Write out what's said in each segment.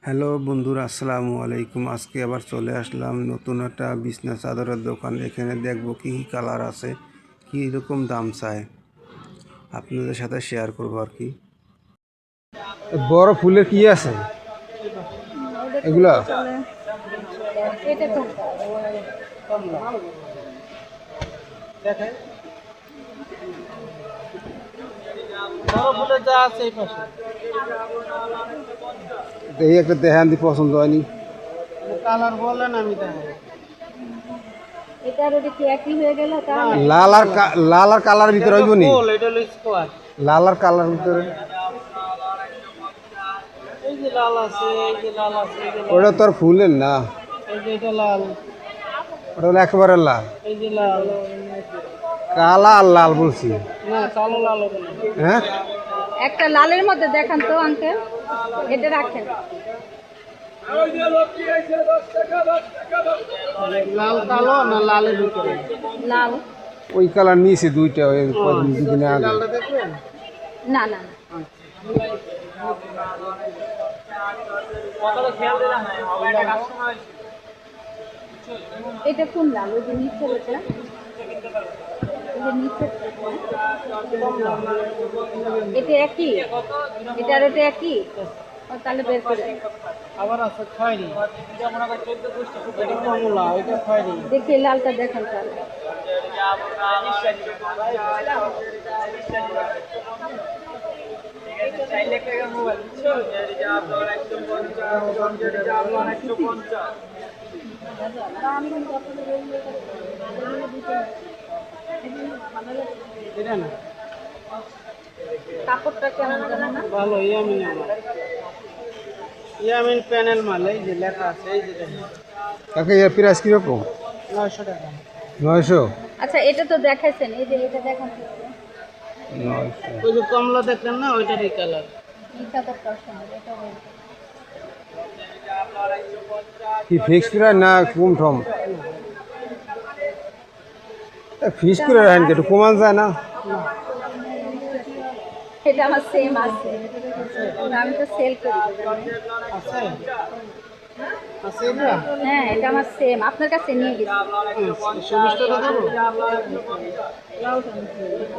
Hello বন্ধুরা, আসসালামু আলাইকুম। আজকে আবার চলে আসলাম নতুন একটা বিছনা চাদরের দোকান। এখানে দেখবো কী কী কালার আছে, কী রকম দাম চায়, আপনাদের সাথে শেয়ার করবো আর কি। বড় ফুলের কি আছে এগুলা? এই একটা দেখান দি, পছন্দ হয়নি। কালার বলেন আমি দেখাবো। এটার ওটা কি একই হয়ে গেল? তাহলে লাল আর কালার ভিতরে হইব নি? এটা হলো স্কোয়ার। লাল আর কালার ভিতরে এই যে লাল আছে, এই যে লাল আছে, এই যে লাল। ওটা তো আর ফুলের না, এই যে এটা লাল, ওটা হলো একেবারে লাল। এই যে লাল। কালা আর লাল বলছি। না কালো লাল হবে না। হ্যাঁ, একটা লালের মধ্যে দেখান তো আঙ্কেল, এটা রাখেন। লাল কালো না লালের ভিতরে? লাল। ওই কালার নিয়েছে দুইটা, ওই দুদিন আগে। লালটা দেখবেন? না না না। এটা কোন লাল? ওই যে নিচের ওটা, ওই যে নিচের। এটা একই, এটার ওটা একই। ও তাহলে বের করে দিন। আবার আছে খয়েরি, এটা কমলা, এটা খয়েরি। দেখি লালটা দেখান তাহলে। এটা না কাপড়টা কেমন জানো না? ভালো, ইয়ামিন মাল, ইয়ামিন প্যানেল মাল। এই যে লেখা আছে, এই যে দেখেন, কাকে এর প্রাইস কিরকম? 900 টাকা। 900? আচ্ছা, এটা তো দেখাইছেন, এই যে এটা দেখান। 900 ওই যে কমলা দেখলেন না, ওইটারই কালার। কি ফিক্স প্রাইস না কম টম? ফিক্স করে রাখেন, একটু কমান যায় না? এটা আমার সেম আছে, আমি তো সেল করি। আছে আছে এটা? হ্যাঁ, এটা আমার সেম, আপনার কাছে নিয়ে গেছি। 24 টাকা দেবো।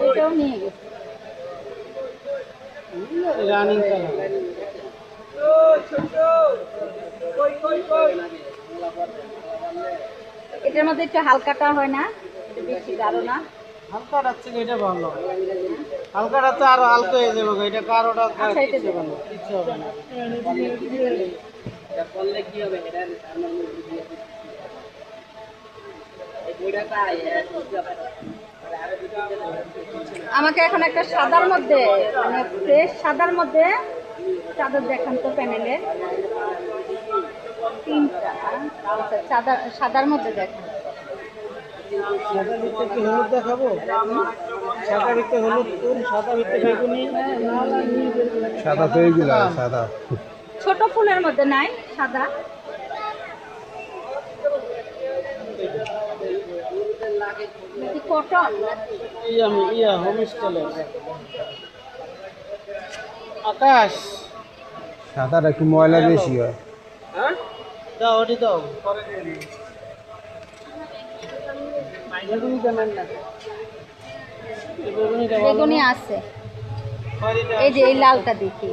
এটাও নিয়ে গেছি। Running colour. এটার মধ্যে একটু হালকাটা হয় না, এটা বেশি গাঢ় না। হালকাটার থেকে এটা ভালো, হালকাটা তো আরো হালকা হয়ে যাবে গো, এটা কারোটা আচ্ছা, এটা কিছু হবে না, কিছু হবে না। আমাকে এখন একটা সাদার মধ্যে, মানে ফ্রেশ সাদার মধ্যে চাদর দেখান তো, প্যানেলের 3টা। আচ্ছা, সাদার মধ্যে দেখান। সাদা ভিতরে কি হলুদ দেখাবো? সাদা ভিতরে হলুদ ফুল, সাদা ভিতরে বেগুনি। সাদা তো এইগুলা সাদা। ছোট ফুলের মধ্যে নাই সাদা? নাকি কটন? ইয়া হোম স্টাইলের আকাশ। সাদাটা একটু ময়লা বেশি হয়। হ্যাঁ দাও, ওটি দাও। বেগুনি দেবেন না? বেগুনিটা ভালো বেগুনি না? আছে, খয়েরিটা এই যে এই লালটা দেখি।